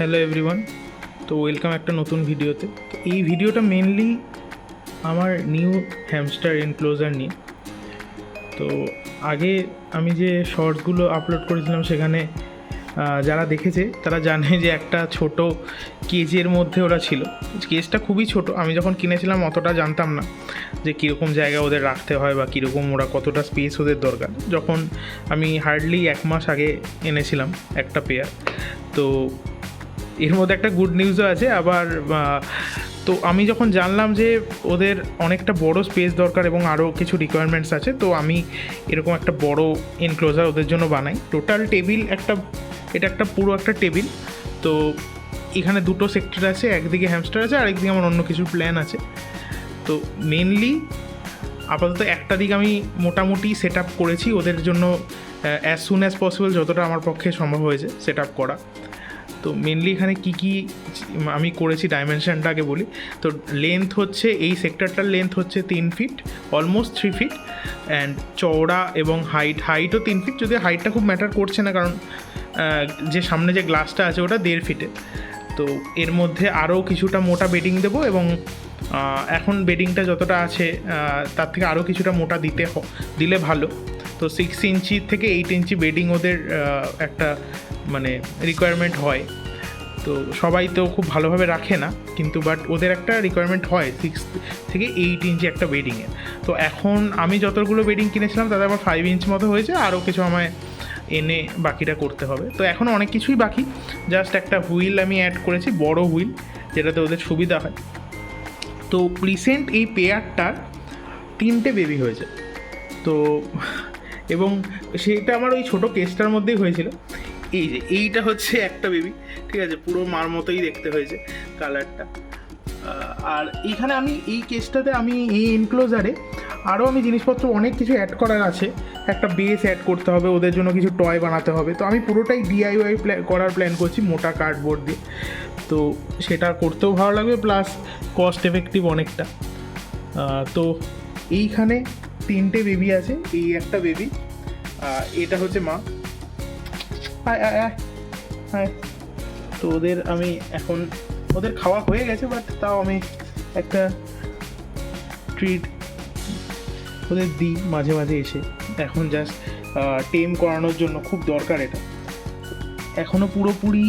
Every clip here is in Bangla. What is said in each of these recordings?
Hello everyone. তো ওয়েলকাম একটা নতুন ভিডিওতে। তো এই ভিডিওটা মেনলি আমার নিউ হ্যামস্টার এনক্লোজার নিয়ে। তো আগে আমি যে শর্টসগুলো আপলোড করেছিলাম সেখানে যারা দেখেছে তারা জানে যে একটা ছোট কেজের মধ্যে ওরা ছিল। কেজটা খুবই ছোট, আমি যখন কিনেছিলাম অতটা জানতাম না যে কীরকম জায়গায় ওদের রাখতে হয় বা কীরকম ওরা কতটা স্পেস ওদের দরকার। যখন আমি হার্ডলি 1 মাস আগে এনেছিলাম একটা পেয়ার, তো এর মধ্যে একটা গুড নিউজও আছে আবার। তো আমি যখন জানলাম যে ওদের অনেকটা বড় স্পেস দরকার এবং আরও কিছু রিকোয়ারমেন্টস আছে, তো আমি এরকম একটা বড় এনক্লোজার ওদের জন্য বানাই। টোটাল টেবিল এটা একটা পুরো একটা টেবিল। তো এখানে দুটো সেক্টর আছে, একদিকে হ্যামস্টার আছে আর একদিকে আমার অন্য কিছু প্ল্যান আছে। তো মেনলি আপাতত একটা দিক আমি মোটামুটি সেট আপ করেছি ওদের জন্য, অ্যাজ সুন অ্যাজ পসিবল যতটা আমার পক্ষে সম্ভব হয়েছে সেট আপ করা। তো মেনলি এখানে কী আমি করেছি ডাইমেনশনটা আগে বলি। তো লেন্থ হচ্ছে, এই সেক্টরটার লেন্থ হচ্ছে 3 ফিট, অলমোস্ট 3 ফিট, অ্যান্ড চওড়া এবং হাইটও 3 ফিট। যদি হাইটটা খুব ম্যাটার করছে না, কারণ যে সামনে যে গ্লাসটা আছে ওটা 1.5 ফিটে। তো এর মধ্যে আরও কিছুটা মোটা বেডিং দেবো এবং এখন বেডিংটা যতটা আছে তার থেকে আরও কিছুটা মোটা দিলে ভালো। তো 6 ইঞ্চি থেকে 8 ইঞ্চি বেডিং ওদের একটা মানে রিকোয়ারমেন্ট হয়। তো সবাই তো খুব ভালোভাবে রাখে না, কিন্তু বাট ওদের একটা রিকোয়ারমেন্ট হয় 6 থেকে 8 ইঞ্চি একটা বেডিংয়ের। তো এখন আমি যতগুলো বেডিং কিনেছিলাম তাদের আবার 5 ইঞ্চ মতো হয়েছে, আরও কিছু আমায় এনে বাকিটা করতে হবে। তো এখন অনেক কিছুই বাকি, জাস্ট একটা হুইল আমি অ্যাড করেছি, বড় হুইল, যেটাতে ওদের সুবিধা হয়। তো রিসেন্ট এই পেয়ারটার 3টে বেবি হয়েছে। তো এবং সেটা আমার ওই ছোটো কেসটার মধ্যেই হয়েছিল। এইটা হচ্ছে একটা বেবি, ঠিক আছে, পুরো মার মতোই দেখতে হয়েছে কালারটা। আর এইখানে আমি এই কেসটাতে আমি এই এনক্লোজারে আরও আমি জিনিসপত্র অনেক কিছু অ্যাড করার আছে। একটা বেস অ্যাড করতে হবে, ওদের জন্য কিছু টয় বানাতে হবে। তো আমি পুরোটাই ডিআইওয়াই করার প্ল্যান করছি মোটা কার্ডবোর্ড দিয়ে। তো সেটা করতেও ভালো লাগবে, প্লাস কস্ট এফেক্টিভ অনেকটা। তো এইখানে 3টে বেবি আছে, এই একটা বেবি, এটা হচ্ছে মা। হ্যাঁ, তো আমি এখন ওদের খাওয়া হয়ে গেছে, বাট তাও আমি একটা ট্রিট ওদের দিই মাঝে মাঝে এসে। এখন জাস্ট টেম করানোর জন্য খুব দরকার এটা, এখনও পুরোপুরি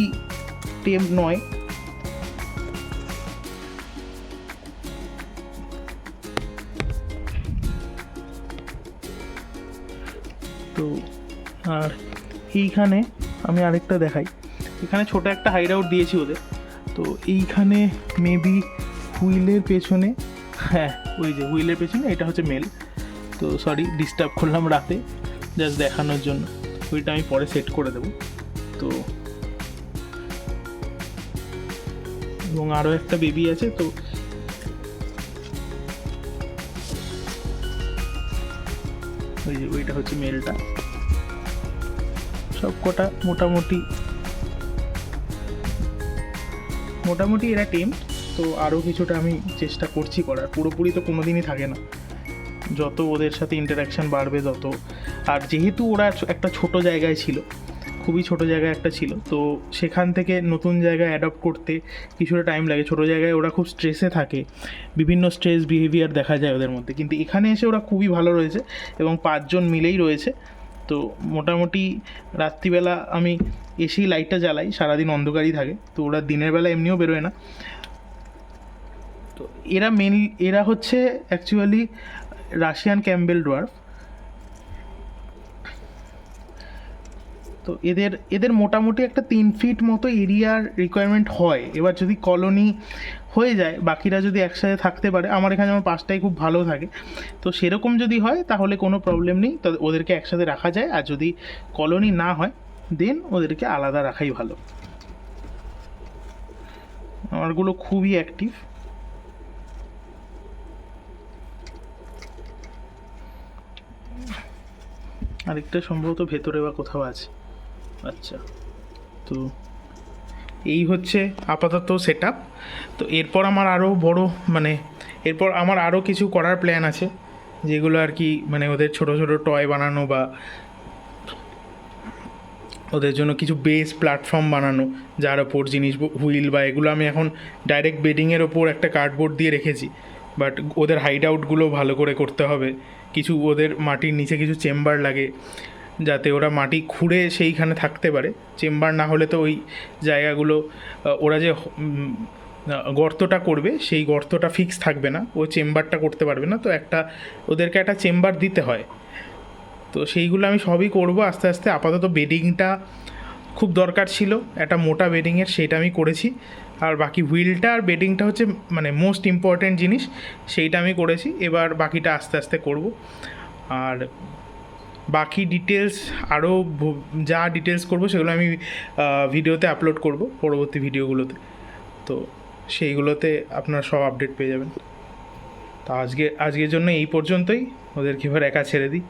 টেম নয়। তো আর এইখানে আমি আরেকটা দেখাই, এখানে ছোট একটা হাইড আউট দিয়েছি ওদের। তো এইখানে মেবি হুইলের পেছনে, হ্যাঁ ওই যে হুইলের পেছনে এটা হচ্ছে মেল। তো সরি ডিস্টার্ব করলাম রাতে, জাস্ট দেখানোর জন্য। ওইটা আমি পরে সেট করে দেবো। তো এবং আরও একটা বেবি আছে। তো ওই যে ওইটা হচ্ছে মেলটা। সব কটা মোটামুটি এরা টেম। তো আরও কিছুটা আমি চেষ্টা করছি করার, পুরোপুরি তো কোনো দিনই থাকে না, যত ওদের সাথে ইন্টারাকশান বাড়বে তত। আর যেহেতু ওরা একটা ছোট জায়গায় ছিল, খুবই ছোট জায়গায় একটা ছিল, তো সেখান থেকে নতুন জায়গায় অ্যাডপ্ট করতে কিছুটা টাইম লাগে। ছোটো জায়গায় ওরা খুব স্ট্রেসে থাকে, বিভিন্ন স্ট্রেস বিহেভিয়ার দেখা যায় ওদের মধ্যে, কিন্তু এখানে এসে ওরা খুবই ভালো রয়েছে এবং 5 জন মিলেই রয়েছে। তো মোটামুটি রাত্রিবেলা আমি এসেই লাইটটা জ্বালাই, সারাদিন অন্ধকারই থাকে। তো ওরা দিনের বেলা এমনিও বেরোয় না। তো এরা হচ্ছে অ্যাকচুয়ালি রাশিয়ান ক্যাম্বেল ডোয়ার্ফ। তো এদের মোটামুটি একটা 3 ফিট মতো এরিয়ার রিকোয়ারমেন্ট হয়। এবার যদি কলোনি হয়ে যায়, বাকিরা যদি একসাথে থাকতে পারে, আমার এখানে যেমন 5টাই খুব ভালো থাকে, তো সেরকম যদি হয় তাহলে কোনো প্রবলেম নেই, তো ওদেরকে একসাথে রাখা যায়। আর যদি কলোনি না হয় দেন ওদেরকে আলাদা রাখাই ভালো। আমারগুলো খুবই অ্যাক্টিভ। আরেকটা সম্ভবত ভেতরে বা কোথাও আছে। আচ্ছা, তো এই হচ্ছে আপাতত সেট আপ। তো এরপর আমার আরও কিছু করার প্ল্যান আছে, যেগুলো আর কি মানে ওদের ছোট ছোট টয় বানানো বা ওদের জন্য কিছু বেস প্ল্যাটফর্ম বানানো, যার ওপর জিনিস হুইল বা এগুলো আমি এখন ডাইরেক্ট বেডিংয়ের ওপর একটা কার্ডবোর্ড দিয়ে রেখেছি। বাট ওদের হাইড আউটগুলো ভালো করে করতে হবে, কিছু ওদের মাটির নিচে কিছু চেম্বার লাগে যাতে ওরা মাটি খুঁড়ে সেইখানে থাকতে পারে। চেম্বার না হলে তো ওই জায়গাগুলো ওরা যে গর্তটা করবে সেই গর্তটা ফিক্স থাকবে না, ও চেম্বারটা করতে পারবে না, তো ওদেরকে একটা চেম্বার দিতে হয়। তো সেইগুলো আমি সবই করব আস্তে আস্তে। আপাতত বেডিংটা খুব দরকার ছিল, একটা মোটা বেডিংয়ের, সেটা আমি করেছি। আর বাকি হুইলটা আর বেডিংটা হচ্ছে মানে মোস্ট ইম্পর্ট্যান্ট জিনিস, সেইটা আমি করেছি। এবার বাকিটা আস্তে আস্তে করব। আর বাকি ডিটেলস আরও যা ডিটেলস করব সেগুলো আমি ভিডিওতে আপলোড করব পরবর্তী ভিডিওগুলোতে। তো সেইগুলোতে আপনারা সব আপডেট পেয়ে যাবেন। তো আজকের জন্য এই পর্যন্তই, ওদেরকে এবার একা ছেড়ে দিই।